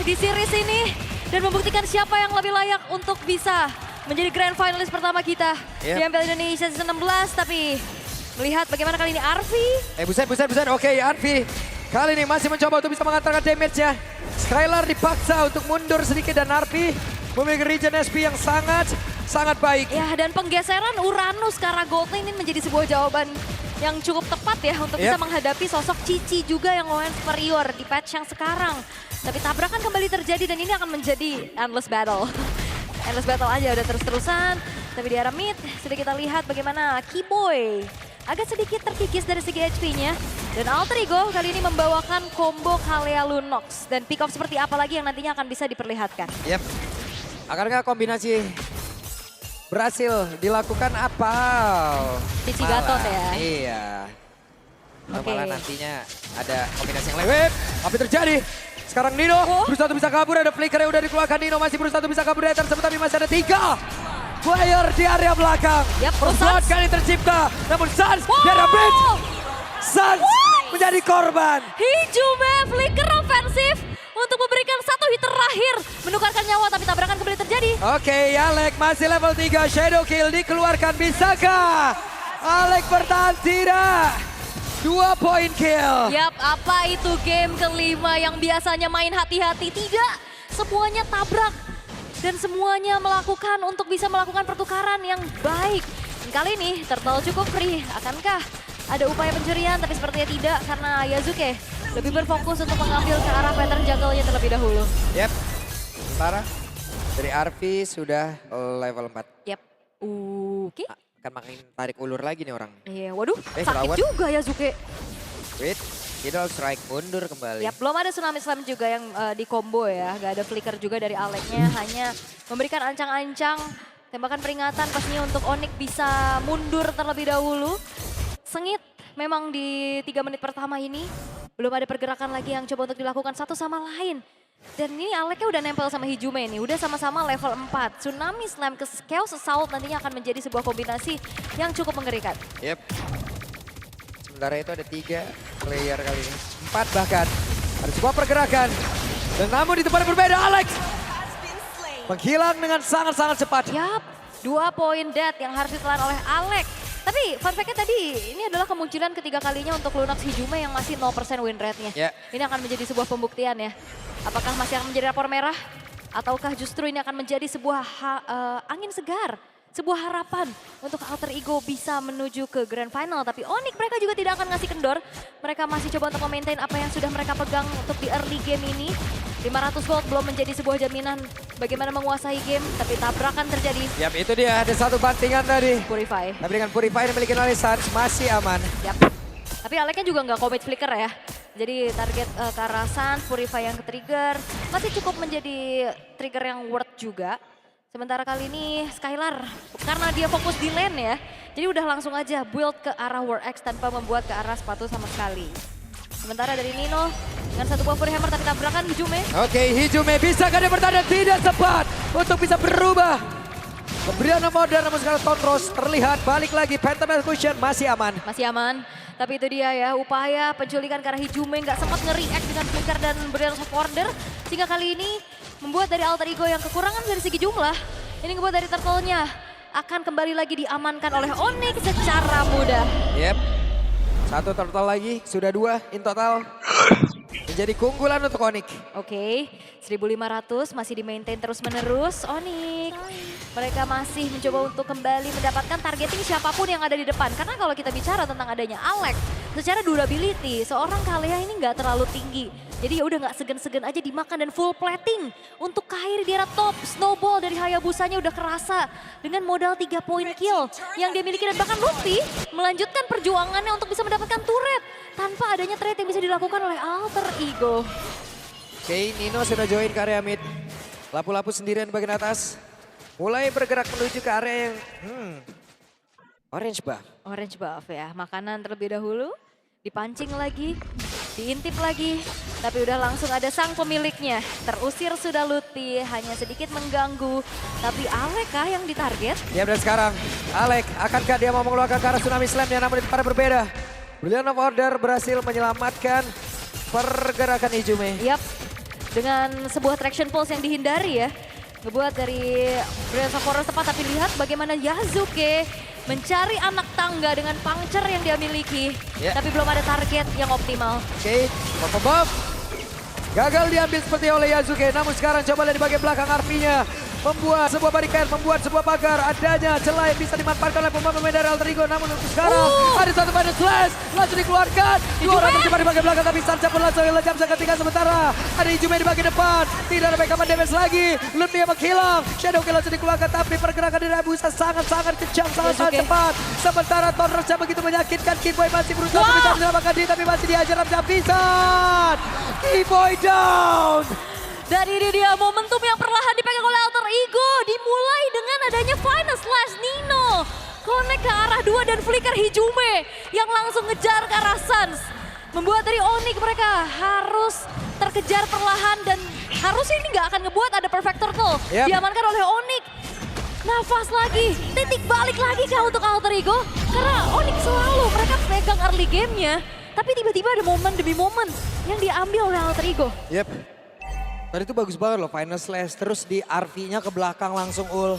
di series ini dan membuktikan siapa yang lebih layak untuk bisa menjadi grand finalis pertama kita di MPL Indonesia Season 16. Tapi melihat bagaimana kali ini Arfi. Buset. Oke, Arfi kali ini masih mencoba untuk bisa mengantarkan damage-nya. Skylar dipaksa untuk mundur sedikit dan Arfi memiliki regen SP yang sangat baik. Ya, dan penggeseran Uranus ke arah gold lane ini menjadi sebuah jawaban yang cukup tepat ya untuk bisa menghadapi sosok Cici juga yang lumayan superior di patch yang sekarang. Tapi tabrakan kembali terjadi dan ini akan menjadi endless battle. Endless battle aja udah terus-terusan. Tapi di arah mid sudah kita lihat bagaimana Keyboy agak sedikit terkikis dari segi HP-nya. Dan Alter Ego kali ini membawakan combo Kalea Lunox. Dan pick off seperti apa lagi yang nantinya akan bisa diperlihatkan. Akankah kombinasi berhasil dilakukan apa? Cici Gatot ya. Iya. Malah nantinya ada kombinasi yang lewat. Apa terjadi? Sekarang Nino berusaha untuk bisa kabur, ada flicker yang udah dikeluarkan. Nino masih berusaha untuk bisa kabur dari tersebut, tapi masih ada 3 player di area belakang. Perbuatan kali tercipta, namun Sans di area mid. Sans menjadi korban. Hijume flicker ofensif untuk memberikan 1 hit terakhir. Menukarkan nyawa tapi tabrakan kembali terjadi. Oke, Alek masih level 3, Shadow Kill dikeluarkan. Bisakah Alek bertahan? Tidak. 2 point kill. Yap, apa itu game kelima yang biasanya main hati-hati? Tidak, semuanya tabrak. Dan semuanya melakukan untuk bisa melakukan pertukaran yang baik. Dan kali ini Turtle cukup free. Akankah ada upaya pencurian? Tapi sepertinya tidak karena Yazuke lebih berfokus untuk mengambil ke arah pattern jungle-nya terlebih dahulu. Yap, sementara dari Arfi sudah level 4. Yap, oke. Akan makin tarik ulur lagi nih orang. Iya, waduh sakit juga Yazuke. Wait, Kidal strike mundur kembali. Ya, belum ada Tsunami Slam juga yang di combo ya. Gak ada flicker juga dari Aleknya. Hanya memberikan ancang-ancang tembakan peringatan pastinya untuk Onyx bisa mundur terlebih dahulu. Sengit memang di 3 menit pertama ini. Belum ada pergerakan lagi yang coba untuk dilakukan satu sama lain. Dan ini Aleknya udah nempel sama Hijume nih. Udah sama-sama level 4. Tsunami Slam ke Chaos Assault nantinya akan menjadi sebuah kombinasi yang cukup mengerikan. Yep. Sementara itu ada 3 player kali ini. 4 bahkan. Ada sebuah pergerakan. Dan namun di tempat yang berbeda Alex menghilang dengan sangat-sangat cepat. Yap, 2 poin dead yang harus ditelan oleh Alex. Tapi fun fact-nya tadi, ini adalah kemungkinan ketiga kalinya untuk Lunox Hijume yang masih 0% win rate-nya. Ini akan menjadi sebuah pembuktian ya. Apakah masih akan menjadi rapor merah? Ataukah justru ini akan menjadi sebuah angin segar? Sebuah harapan untuk Alter Ego bisa menuju ke Grand Final. Tapi Onyx mereka juga tidak akan ngasih kendor. Mereka masih coba untuk memaintain apa yang sudah mereka pegang untuk di early game ini. 500 gold belum menjadi sebuah jaminan bagaimana menguasai game. Tapi tabrakan terjadi. Yap, itu dia ada satu bantingan tadi. Purify. Tapi dengan Purify yang dimiliki oleh Sans masih aman. Yap. Tapi Aleknya juga nggak commit flicker ya. Jadi target ke arah Sans, Purify yang ke-trigger. Masih cukup menjadi trigger yang worth juga. Sementara kali ini Skylar, karena dia fokus di lane ya. Jadi udah langsung aja build ke arah War X tanpa membuat ke arah sepatu sama sekali. Sementara dari Nino dengan satu buah Fury Hammer tapi tabrakan Hijume. Oke, Hijume bisakah dia bertahan? Tidak sempat untuk bisa berubah. Pemberian modern namun sekarang Tonros terlihat balik lagi. Phantom Execution masih aman. Masih aman. Tapi itu dia ya, upaya penculikan ke arah Hijume nggak sempat nge-react dengan flicker dan Brilliance of Order. Sehingga kali ini membuat dari Alter Ego yang kekurangan dari segi jumlah. Ini membuat dari Turtle-nya akan kembali lagi diamankan oleh Onyx secara mudah. Yep, 1 Turtle lagi, sudah 2 in total. Menjadi keunggulan untuk Onyx. Oke, 1500 masih di-maintain terus-menerus Onyx. Mereka masih mencoba untuk kembali mendapatkan targeting siapapun yang ada di depan. Karena kalau kita bicara tentang adanya Alex, secara durability seorang Kalea ini nggak terlalu tinggi. Jadi ya udah nggak segan-segan aja dimakan dan full plating untuk Kairi di arah top. Snowball dari Hayabusanya udah kerasa dengan modal 3 point kill yang dia miliki. Dan bahkan Luffy melanjutkan perjuangannya untuk bisa mendapatkan turret tanpa adanya trade yang bisa dilakukan oleh Alter Ego. Oke, Nino sudah join ke area mid. Lapu-lapu sendirian bagian atas. Mulai bergerak menuju ke area yang orange buff. Orange buff ya, makanan terlebih dahulu. Dipancing lagi, diintip lagi. Tapi udah langsung ada sang pemiliknya. Terusir sudah Luti, hanya sedikit mengganggu. Tapi Alek kah yang ditarget? Ya, dan sekarang Alek, akankah dia mau mengeluarkan ke arah Tsunami Slam yang namun di tempat berbeda. Brilliant of Order berhasil menyelamatkan pergerakan Hijume. Yap, dengan sebuah traction pulse yang dihindari ya. Ngebuat dari Brains of Forest tepat, tapi lihat bagaimana Yasuke mencari anak tangga dengan puncture yang dia miliki. Tapi belum ada target yang optimal. Oke, Pop Bomb. Gagal diambil seperti oleh Yasuke, namun sekarang coba lihat di bagian belakang Arfi-nya. Membuat sebuah barricade, membuat sebuah pagar. Adanya celah yang bisa dimanfaatkan oleh pemain dari Alter Ego. Namun untuk sekarang ada satu final slash. Langsung dikeluarkan. Dua orang terjebak di bagian belakang, tapi Sancha pun langsung lejam seketika sementara. Ada Ijume di bagian depan. Tidak ada backup damage lagi. Ludwig yang menghilang. Shadow Kill langsung dikeluarkan, tapi pergerakan dari Abusa sangat-sangat kencang, sangat-sangat cepat. Sementara Thunder's begitu menyakitkan. Keyboy masih berusaha bisa menyelamatkan diri, tapi masih dihajar habis-habisan. Keyboy down. Dan ini dia momentum yang perlahan dipegang oleh Alter Ego. Dimulai dengan adanya final slash Nino. Connect ke arah 2 dan flicker Hijume yang langsung ngejar ke arah Suns. Membuat dari Onyx mereka harus terkejar perlahan dan harusnya ini nggak akan ngebuat ada perfect turtle. Diamankan oleh Onyx. Nafas lagi, titik balik lagi kah untuk Alter Ego? Karena Onyx selalu mereka pegang early game-nya. Tapi tiba-tiba ada momen demi momen yang diambil oleh Alter Ego. Tadi itu bagus banget loh, final slash terus di RV-nya ke belakang langsung ul.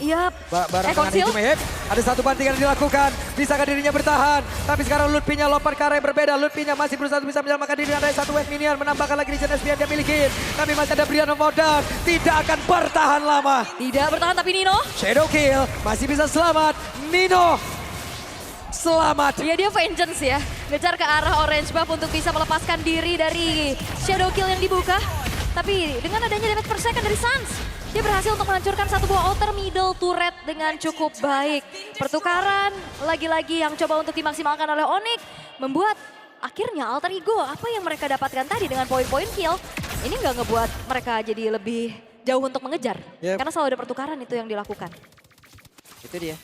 Bareng dengan Conceal. Hijume. Ada satu bantingan yang dilakukan, bisakah dirinya bertahan? Tapi sekarang Ludwig-nya lompat ke arah yang berbeda. Ludwig-nya masih berusaha bisa menyelamatkan diri. Ada satu wave minion, menambahkan lagi di jenis yang dia miliki. Tapi masih ada Brian Modern, tidak akan bertahan lama. Tidak bertahan tapi Nino. Shadow Kill, masih bisa selamat. Nino, selamat. Ya dia vengeance ya, ngejar ke arah orange buff untuk bisa melepaskan diri dari Shadow Kill yang dibuka. Tapi dengan adanya damage per second dari Suns, dia berhasil untuk menghancurkan satu buah outer middle turret dengan cukup baik. Pertukaran lagi-lagi yang coba untuk dimaksimalkan oleh Onyx membuat akhirnya Alter Ego apa yang mereka dapatkan tadi dengan poin-poin kill, ini nggak ngebuat mereka jadi lebih jauh untuk mengejar. Karena selalu ada pertukaran itu yang dilakukan. Itu dia.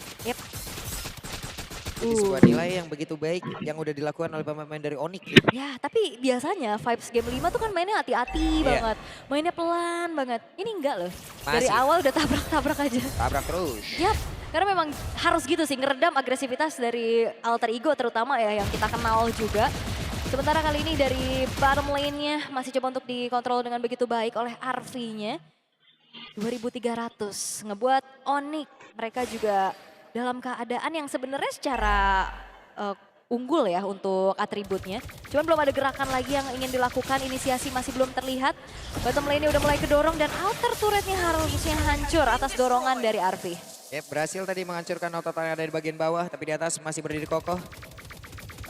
Jadi sebuah nilai yang begitu baik yang udah dilakukan oleh pemain dari Onyx. Ya, tapi biasanya vibes game 5 tuh kan mainnya hati-hati banget. Mainnya pelan banget. Ini enggak loh. Dari awal udah tabrak-tabrak aja. Tabrak terus. Karena memang harus gitu sih, ngeredam agresivitas dari Alter Ego terutama ya yang kita kenal juga. Sementara kali ini dari bottom lane-nya masih coba untuk dikontrol dengan begitu baik oleh RV-nya. 2300 ngebuat Onyx mereka juga dalam keadaan yang sebenarnya secara unggul ya untuk atributnya. Cuman belum ada gerakan lagi yang ingin dilakukan, inisiasi masih belum terlihat. Bottom lane-nya udah mulai kedorong dan outer turretnya harusnya hancur atas dorongan dari RV. Berhasil tadi menghancurkan outer turret yang ada di bagian bawah, tapi di atas masih berdiri kokoh.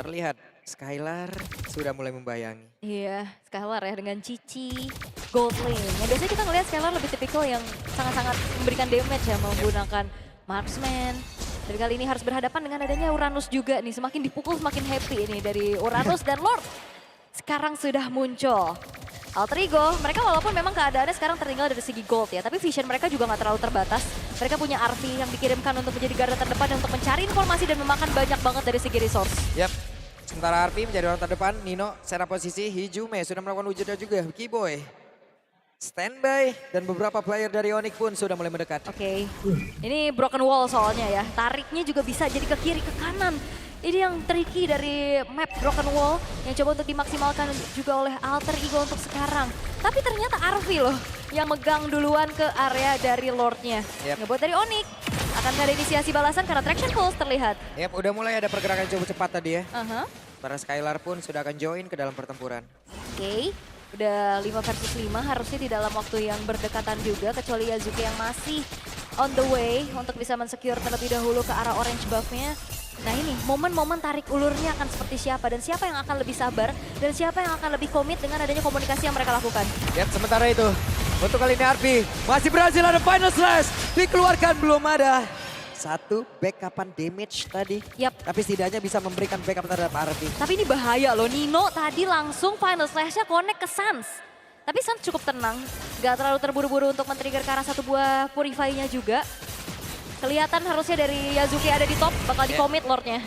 Terlihat Skylar sudah mulai membayangi. Iya, Skylar ya dengan Cici, gold lane. Yang biasanya kita ngelihat Skylar lebih tipikal yang sangat-sangat memberikan damage ya menggunakan marksman. Dan kali ini harus berhadapan dengan adanya Uranus juga nih. Semakin dipukul semakin happy ini dari Uranus dan Lord. Sekarang sudah muncul. Alter Ego, mereka walaupun memang keadaannya sekarang tertinggal dari segi gold ya. Tapi vision mereka juga gak terlalu terbatas. Mereka punya RV yang dikirimkan untuk menjadi garda terdepan dan untuk mencari informasi dan memakan banyak banget dari segi resource. Sementara RV menjadi orang terdepan, Nino secara posisi, Hijume sudah melakukan wujudnya juga. Keyboy standby dan beberapa player dari Onyx pun sudah mulai mendekat. Ini broken wall soalnya ya. Tariknya juga bisa jadi ke kiri, ke kanan. Ini yang tricky dari map broken wall yang coba untuk dimaksimalkan juga oleh Alter Ego untuk sekarang. Tapi ternyata Arvi loh yang megang duluan ke area dari Lordnya. Ngebuat dari Onyx. Akan ada inisiasi balasan karena traction pulse terlihat. Udah mulai ada pergerakan cukup cepat tadi ya. Para Skylar pun sudah akan join ke dalam pertempuran. Udah 5 versus 5 harusnya di dalam waktu yang berdekatan juga. Kecuali Yasuke yang masih on the way untuk bisa mensecure terlebih dahulu ke arah orange buff-nya. Nah ini momen-momen tarik ulurnya akan seperti siapa dan siapa yang akan lebih sabar dan siapa yang akan lebih komit dengan adanya komunikasi yang mereka lakukan. Sementara itu untuk kali ini Arvi masih berhasil ada final slash dikeluarkan, belum ada satu backupan damage tadi. Tapi setidaknya bisa memberikan backup terhadap Arvi. Tapi ini bahaya loh, Nino tadi langsung final slash-nya connect ke Suns. Tapi Suns cukup tenang, gak terlalu terburu-buru untuk men-trigger ke arah satu buah Purify-nya juga. Kelihatan harusnya dari Yasuke ada di top, bakal di-commit Lordnya.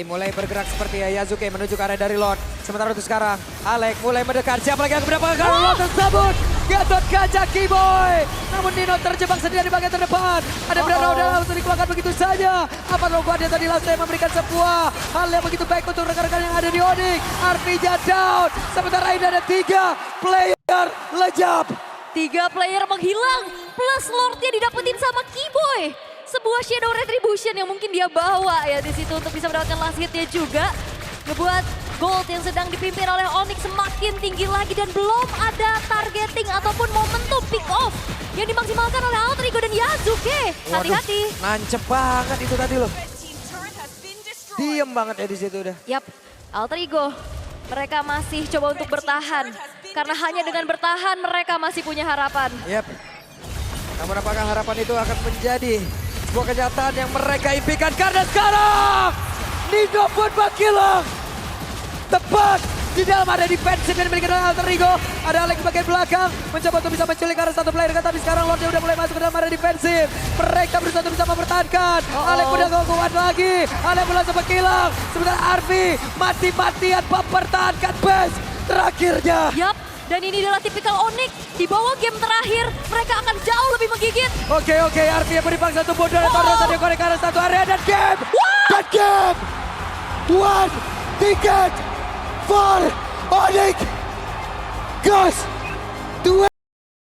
Mulai bergerak seperti Yasuke menuju ke arah dari Lord. Sementara itu sekarang, Alek mulai mendekat. Siapa lagi yang mendapatkan Lord tersebut? Gatot Kaca Keyboy. Namun Nino terjebak sendiri di bagian terdepan. Ada Brand Roda langsung dikeluarkan begitu saja. Apa Loguardia tadi langsung memberikan sebuah hal yang begitu baik untuk rekan-rekan yang ada di Onyx. Arvija down. Sementara ini ada 3 player lejap. 3 player menghilang, plus Lordnya didapetin sama Keyboy. Sebuah Shadow Retribution yang mungkin dia bawa ya di situ untuk bisa mendapatkan last hitnya juga. Ngebuat Gold yang sedang dipimpin oleh Onyx semakin tinggi lagi dan belum ada targeting ataupun momentum pick off yang dimaksimalkan oleh Alter Ego dan Yazuke. Hati-hati. Nancep banget itu tadi loh. Diem banget ya di situ udah. Yap, Alter Ego. Mereka masih coba untuk bertahan. Karena hanya dengan bertahan mereka masih punya harapan. Yap. Namun apakah harapan itu akan menjadi sebuah kenyataan yang mereka impikan? Karena sekarang Nido pun menghilang. Tepat di dalam ada defensive yang dimiliki oleh Alter Ego. Ada Alex di bagian belakang mencoba untuk bisa menculik arah satu player kan, tapi sekarang Lordnya udah mulai masuk ke dalam area defensif. Mereka berusaha untuk bisa mempertahankan. Alex udah gak kuat lagi. Alex mulai sempat hilang. Sementara Arfi mati-matian mempertahankan base terakhirnya. Yap, dan ini adalah tipikal Onyx. Di bawah game terakhir mereka akan jauh lebih menggigit. Oke, Arfi yang beri pangsa tubuh dari Torres tadi korek ke arah satu area dan game. Dan game. One ticket for Onyx. Goes